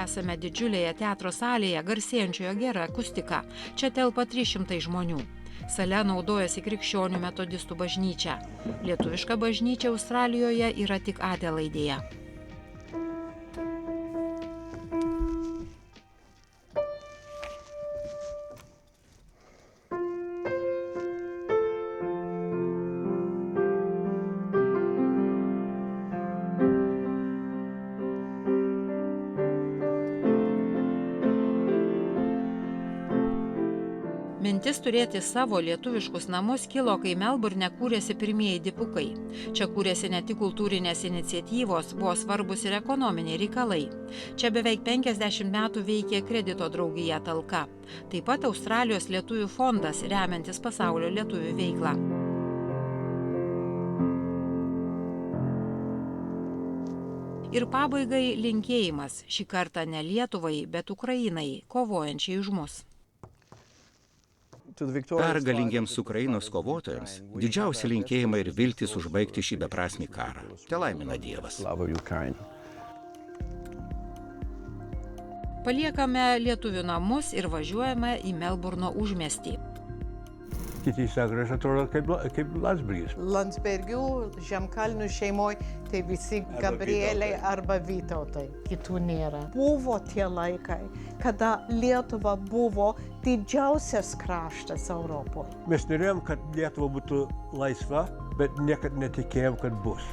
Esame didžiulėje teatro salėje, garsėjančioje gera akustika. Čia telpa 300 žmonių. Sale naudojasi krikščionių metodistų bažnyčia. Lietuviška bažnyčia Australijoje yra tik Adelaidėje. Mintis turėti savo lietuviškus namus kilo, kai Melburne kūrėsi pirmieji dipukai. Čia kūrėsi ne tik kultūrinės iniciatyvos, buvo svarbus ir ekonominiai reikalai. Čia beveik 50 metų veikė kredito draugija Talka. Taip pat Australijos lietuvių fondas, remiantis pasaulio lietuvių veiklą. Ir pabaigai linkėjimas, šį kartą ne Lietuvai, bet Ukrainai, kovojančiai už mus. Pergalingiems Ukrainos kovotojams didžiausi linkėjimai ir viltis užbaigti šį beprasmį karą. Te laimina Dievas. Paliekame lietuvių namus ir važiuojame į Melburno užmiestį. Kiti sako, aš atrodo kaip Landsbergis. Landsbergių, Žemkalnių šeimoje, tai visi Gabrieliai arba Vytautai. Kitų nėra. Buvo tie laikai, kada Lietuva buvo didžiausias kraštas Europoje. Mes norėjom, kad Lietuva būtų laisva, bet niekad netikėjom, kad bus.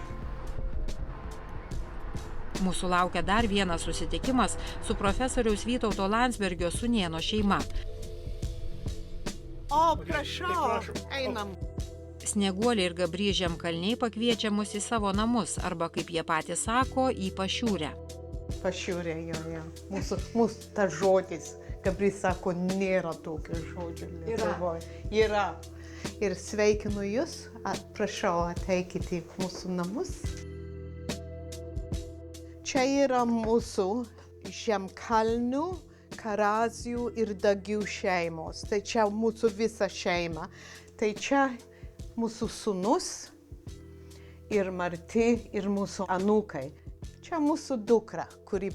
Mūsų laukia dar vienas susitikimas su profesoriaus Vytauto Landsbergio sūnėno šeima. O, prašau, einam. Snieguoliai ir Gabrys Žemkalniai pakviečia mus į savo namus, arba, kaip jie patys sako, į Pašiūrę. Pašiūrė, jo. Mūsų tas žodis, Gabrys sako, nėra tokio žodžio Lietuvoje. Yra. Ir sveikinu jūs, prašau, ateikite į mūsų namus. Čia yra mūsų Žemkalnių, Karazių ir Dagių šeimos. Tai čia mūsų visa šeima. Tai čia mūsų sūnus ir Marti ir mūsų anūkai. Čia mūsų dukra, kuri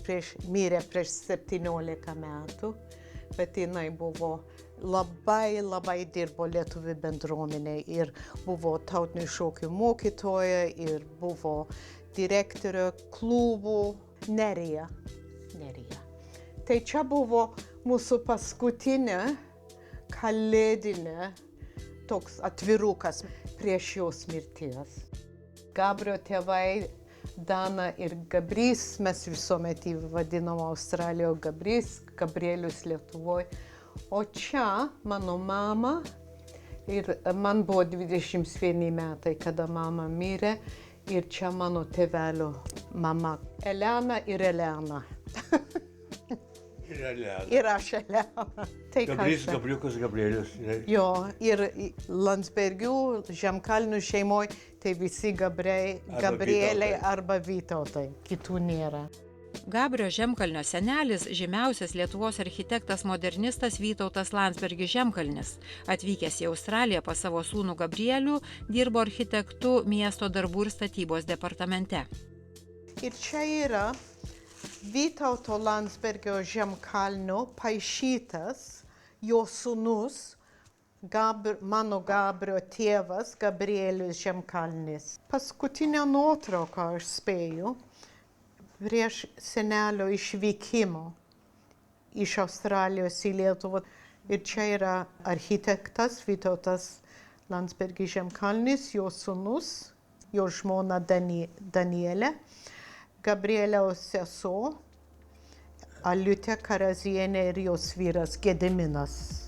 mirė prieš 17 metų, bet jinai buvo labai dirbo lietuvių bendruomeniai ir buvo tautinių šokių mokytoja ir buvo direktorė klubų Nerija. Tai čia buvo mūsų paskutinė kalėdinė toks atvirukas prieš jos mirties. Gabrio tėvai, Dana ir Gabrys, mes visuomet jį vadinom Australijoje Gabrys, Gabrielius Lietuvoje. O čia mano mama ir man buvo 21 metai, kada mama mirė ir čia mano tėvelio mama. Elena ir Elena. Ir aš Elena. Gabrys, Gabriukas, Gabrielius. Jo, ir Landsbergių, Žemkalnių šeimoje, tai visi Gabrieliai arba Vytautai. Kitų nėra. Gabrio Žemkalnio senelis, žymiausias Lietuvos architektas modernistas Vytautas Landsbergis Žemkalnis. Atvykęs į Australiją pas savo sūnų Gabrielių, dirbo architektu miesto darbų ir statybos departamente. Ir čia yra Vytauto Landsbergio Žemkalnio paišytas jo sūnus Mano Gabrio tėvas Gabrielius Žemkalnis. Paskutinę nuotrauką aš spėju prieš senelio išvykimo iš Australijos į Lietuvą. Ir čia yra architektas Vytautas Landsbergis Žemkalnis, jo sūnus, jo žmona Danielė, Gabrieliaus sesuo Aliutė Karazienė ir jos vyras Gediminas.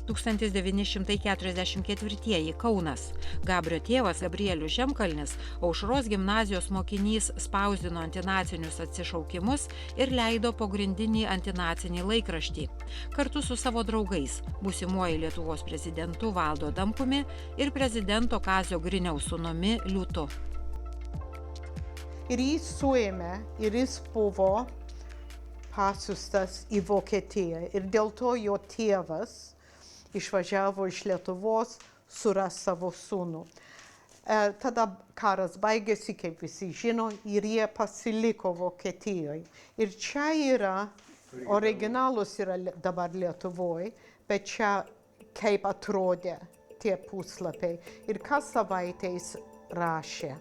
1944 Kaunas. Gabrio tėvas Gabrielius Žemkalnis, Aušros gimnazijos mokinys, spausdino antinacinius atsišaukimus ir leido pogrindinį antinacinį laikraštį. Kartu su savo draugais, būsimuoju Lietuvos prezidentu Valdu Adamkumi ir prezidento Kazio Griniaus sūnumi Liūtu. Ir jį suėmė ir jis buvo pasiųstas į Vokietiją. Ir dėl to jo tėvas išvažiavo iš Lietuvos suras savo sūnų. Tada karas baigėsi, kaip visi žino, ir jie pasiliko Vokietijoje. Ir čia yra, originalus yra dabar Lietuvoje, bet čia kaip atrodė tie puslapiai. Ir kas savaitę jis rašė.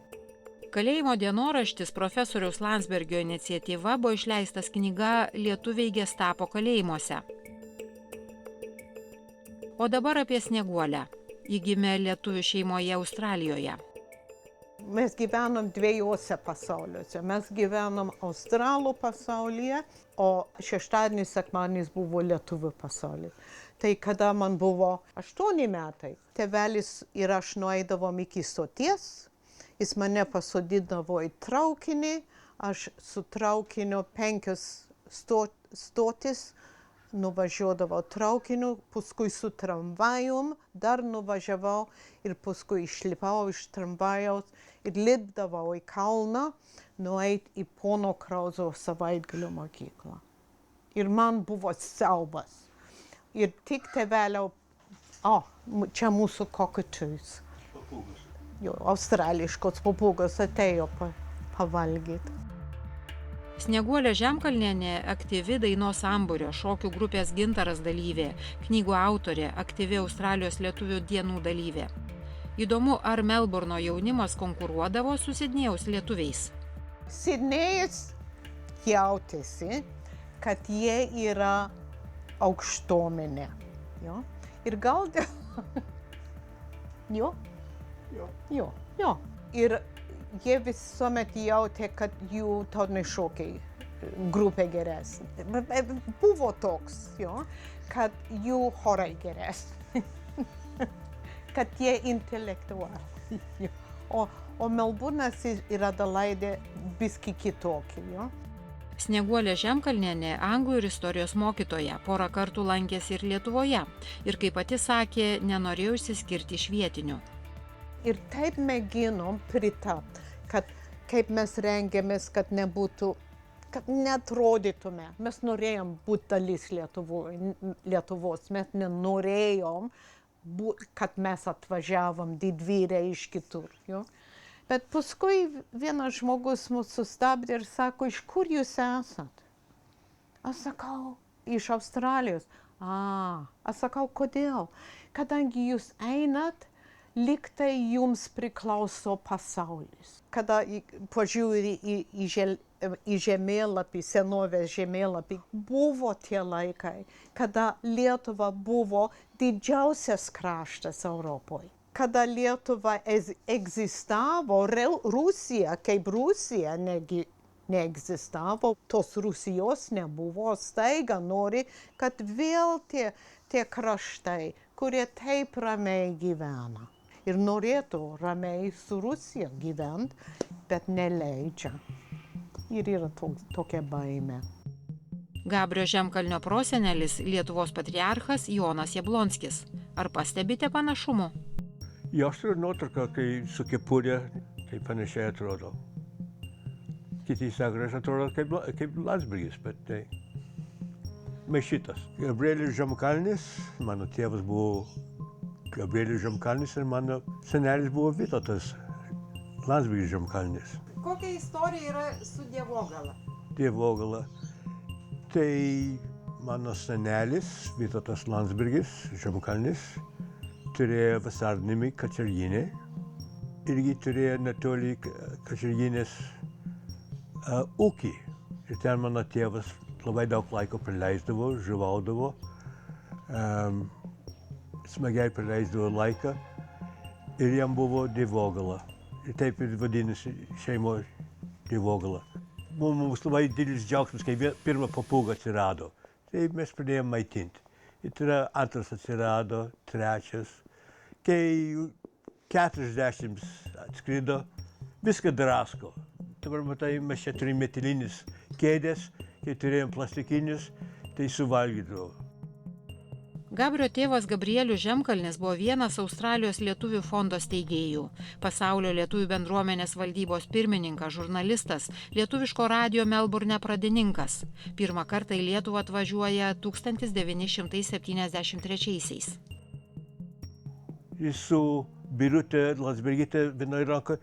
Kalėjimo dienoraštis profesoriaus Landsbergio iniciatyva buvo išleistas knyga Lietuviai gestapo kalėjimuose. O dabar apie Snieguolę. Ji gimė lietuvių šeimoje Australijoje. Mes gyvenom dviejose pasauliuose. Mes gyvenom Australų pasaulyje, o šeštadienis, sekmadienis buvo lietuvių pasaulyje. Tai kada man buvo 8 metai, tėvelis ir aš nueidavom iki stoties. Jis mane pasodindavo į traukinį, aš su traukiniu 5 stotis nuvažiuodavau traukiniu, paskui su tramvajum dar nuvažiavau ir paskui išlipau iš tramvajaus ir lipdavau į kalną nueit į pono Krauzo savaitgalio mokyklą. Ir man buvo siaubas. Ir tik tėvelio, čia mūsų cockatoos. Jo, australiškos papūgos atėjo pavalgyti. Snieguolė Žemkalnienė aktyvi dainos sambūrio, šokių grupės Gintaras dalyvė, knygų autorė, aktyvi Australijos lietuvių dienų dalyvė. Įdomu, ar Melburno jaunimas konkuruodavo su Sidnėjaus lietuviais? Sidnėjus jautėsi, kad jie yra aukštuomenė. Jo? Ir gal dėl... Jo. Ir jie visuomet jautė, kad jų tautiniai šokiai grupė geresnė. Buvo toks, kad jų chorai geresnė. Kad jie intelektualai. O Melburnas ir Adelaidė biskį kitokį. Snieguolė Žemkalnienė anglų ir istorijos mokytoja, porą kartų lankėsi ir Lietuvoje. Ir kaip pati sakė, nenorėjo išsiskirti iš vietinių. Ir taip mėginom pritapti, kad kaip mes rengėmės, kad nebūtų, kad neatrodytume. Mes norėjom būti dalis Lietuvos, mes nenorėjom, kad mes atvažiavom didvyriai iš kitur. Bet paskui vienas žmogus mus sustabdė ir sako, iš kur jūs esat? Aš sakau, iš Australijos. Aš sakau, kodėl? Kadangi jūs einat, liktai jums priklauso pasaulis. Kada pažiūri į žemėlapį, senovės žemėlapį, buvo tie laikai, kada Lietuva buvo didžiausias kraštas Europoje. Kada Lietuva egzistavo, Rusija kaip Rusija neegzistavo, tos Rusijos nebuvo, staiga nori, kad vėl tie kraštai, kurie taip ramiai gyvena. Ir norėtų ramiai su Rusija gyventi, bet neleidžia. Ir yra tokia baimė. Gabrio Žemkalnio prosenelis Lietuvos patriarchas Jonas Jablonskis. Ar pastebite panašumų? Jos turiu nuotrauką, kai su kepurė, tai panašiai atrodo. Kiti sako, aš atrodo kaip Landsbergis, bet tai maišytas. Gabrielius Žemkalnis, mano tėvas buvo Gabrielius Žemkalnis ir mano senelis buvo Vytautas Landsbergis Žemkalnis. Kokia istorija yra su Dievogala? Dievogala. Tai mano senelis Vytautas Landsbergis Žemkalnis turėjo vasarnamį Kačerginėj. Irgi turėjo netoli Kačerginės ūkį. Ir ten mano tėvas labai daug laiko praleisdavo, žuvaudavo, smagiai praleisdavo laiką ir jam buvo Dievogala. Ir taip ir vadinasi šeimo Dievogala. Mums labai didelis džiaugsmas, kai pirma papūga atsirado. Tai mes pradėjome maitinti. Ir tada antras atsirado, trečias. Kai 40 atskrido, viską drasko. Dabar matai, mes čia turime metalinis kėdės, kai turėjom plastikinius, tai suvalgydavo. Gabrio tėvas Gabrielius Žemkalnis buvo vienas Australijos lietuvių fondo steigėjų. Pasaulio lietuvių bendruomenės valdybos pirmininkas, žurnalistas, lietuviško radijo Melburne pradininkas. Pirmą kartą į Lietuvą atvažiuoja 1973-aisiais. Jis su Birutė Landsbergytė vienoje rankoje,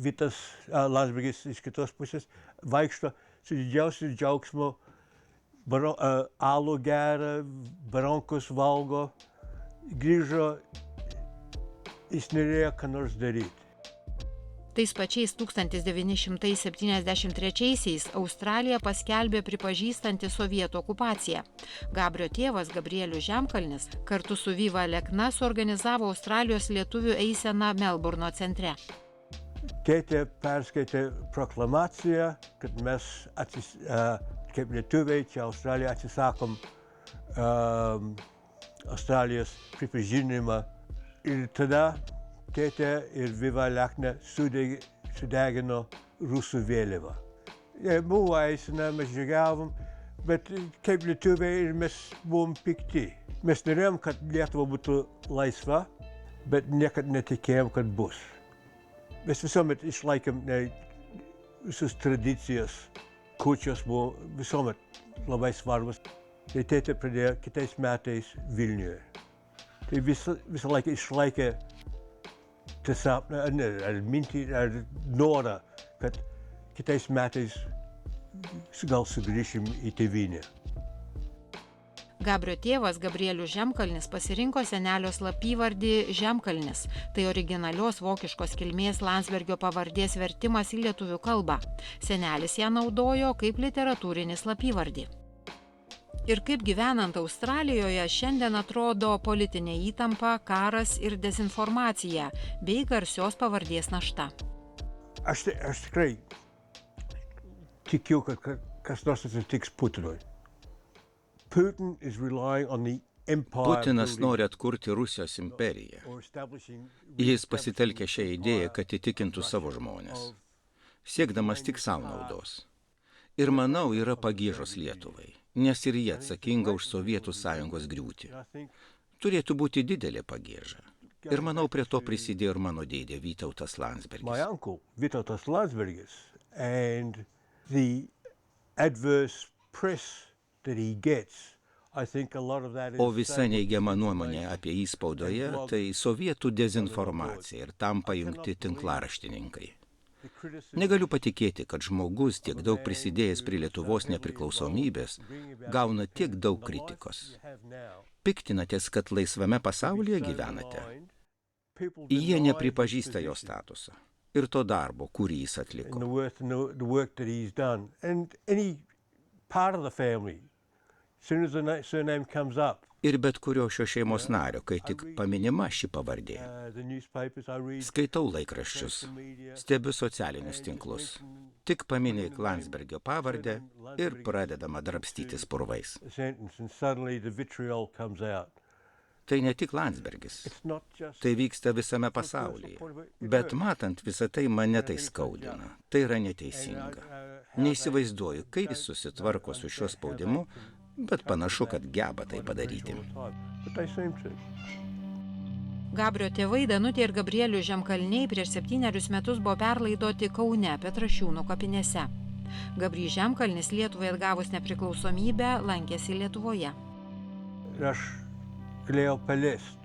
Vitas Landsbergis iš kitos pusės vaikšto su didžiausiu džiaugsmu. Alų geria, baronkus valgo, grįžo, jis norėjo ką nors daryti. Tais pačiais 1973-aisiais Australija paskelbė pripažįstanti sovietų okupaciją. Gabrio tėvas Gabrielius Žemkalnis kartu su Viva Alekna suorganizavo Australijos lietuvių eiseną Melburno centre. Tėtė perskaitė proklamaciją, kad mes kaip lietuviai čia Australijoje atsisakom Australijos pripažinimą. Ir tada tėtė ir Viva Alekna sudegino rusų vėliavą. Buvo eisena, mes žygiavom, bet kaip lietuviai ir mes buvom pikti. Mes norėjom, kad Lietuva būtų laisva, bet niekad netikėjom, kad bus. Mes visuomet išlaikėm visus tradicijas. Kūčios buvo visuomet labai svarbus. Tai tėtė pradėjo kitais metais Vilniuje. Tai visą laiką išlaikė sapną, ar mintį, ar norą, kad kitais metais gal sugrįšim į tėvynę. Gabrio tėvas Gabrielius Žemkalnis pasirinko senelio slapyvardį Žemkalnis. Tai originalios vokiškos kilmės Landsbergio pavardės vertimas į lietuvių kalbą. Senelis ją naudojo kaip literatūrinį slapyvardį. Ir kaip gyvenant Australijoje šiandien atrodo politinė įtampa, karas ir dezinformacija, bei garsios pavardės našta. Aš tikrai tikiu, kad kas nors atsitiks Putinui. Putinas nori atkurti Rusijos imperiją. Jis pasitelkė šią idėją, kad įtikintų savo žmonės, siekdamas tik savo naudos. Ir manau, yra pagiežos Lietuvai, nes ir jie atsakinga už Sovietų sąjungos griūtį. Turėtų būti didelė pagieža. Ir manau, prie to prisidėjo ir mano dėdė Vytautas Landsbergis. My uncle, Vytautas Landsbergis, and the adverse press that he gets, I think a lot of that is... O visa neigiama nuomonė apie jį spaudoje, tai sovietų dezinformacija ir tam pajungti tinklaraštininkai. Negaliu patikėti, kad žmogus tiek daug prisidėjęs prie Lietuvos nepriklausomybės gauna tiek daug kritikos. Piktinatės, kad laisvame pasaulyje gyvenate. Jie nepripažįsta jo statusą ir to darbo, kurį jis atliko. Ir bet kurio šios šeimos nario, kai tik paminima ši pavardė. Skaitau laikraščius, stebiu socialinius tinklus. Tik paminėk Landsbergio pavardę ir pradedama drabstytis purvais. Tai ne tik Landsbergis. Tai vyksta visame pasaulyje. Bet matant visą tai, mane tai skaudina. Tai yra neteisinga. Neįsivaizduoju, kaip jis susitvarko su šiuo spaudimu, bet panašu, kad geba tai padaryti. Gabrio tėvai Danutė ir Gabrielius Žemkalniai prieš 7 metus buvo perlaidoti Kaune, Petrašiūnų kapinėse. Gabrielius Žemkalnis Lietuvai atgavus nepriklausomybę lankėsi Lietuvoje. Aš galėjau paliesti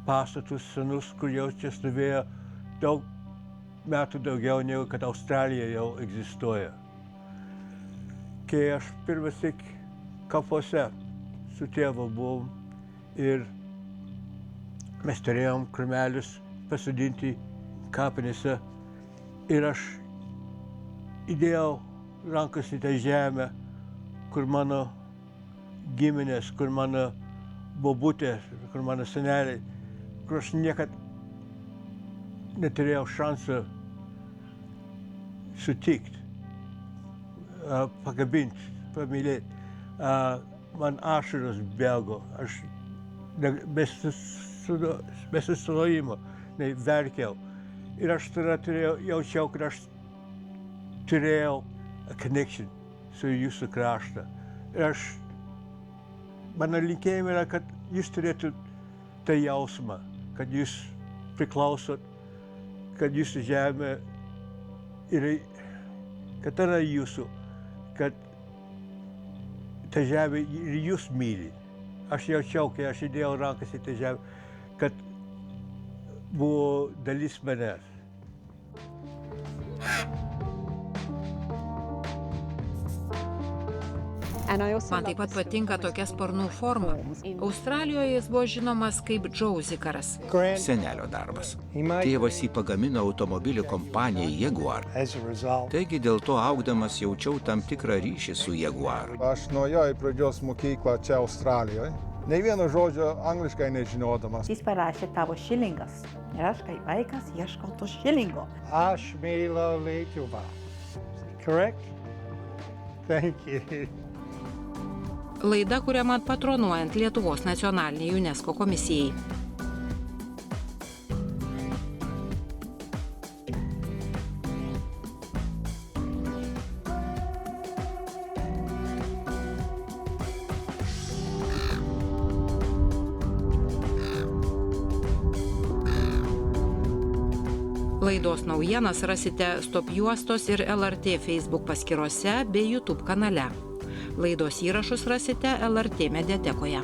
pastatus senus, kur jau čia stovėjo daug metų daugiau, negu kad Australija jau egzistuoja. Kai aš pirmąsyk Kapuose su tėvu buvom, ir mes turėjom krūmelius pasodinti kapinėse ir aš įdėjau rankas į tą žemę, kur mano giminės, kur mano bobutė, kur mano seneliai, kur aš niekad neturėjau šansą sutikti, pakabinti, pamylėti. Man ašaros bėgo, aš be susilojimo verkiau. Ir aš tada jaučiau, kad aš turėjau a connection su jūsų kraštą. Ir mano linkėjimai yra, kad jūs turėtų tą jausmą, kad jūs priklausot, kad jūsų žemė yra, kad yra jūsų, kad ta žemė ir jūs myli. Aš jaučiau, kai aš įdėjau rankas į tą žemę, kad buvo dalis manęs. Man taip pat patinka tokia sparnų forma. Australijoje jis buvo žinomas kaip Joe Zikaras. Senelio darbas. Tėvas jį pagamino automobilių kompanijai Jaguar. Taigi dėl to augdamas jaučiau tam tikrą ryšį su Jaguar. Aš nuėjau į pradžios mokyklą čia Australijoje. Nei vieno žodžio angliškai nežinodamas. Jis parašė tavo šilingas. Ir aš kaip vaikas ieškau to šilingo. Aš myliu Lietuvą. Correct? Thank you. Laida kuriama patronuojant Lietuvos nacionaliniai UNESCO komisijai. Laidos naujienas rasite Stop juostos ir LRT Facebook paskyrose bei YouTube kanale. Laidos įrašus rasite LRT mediatekoje.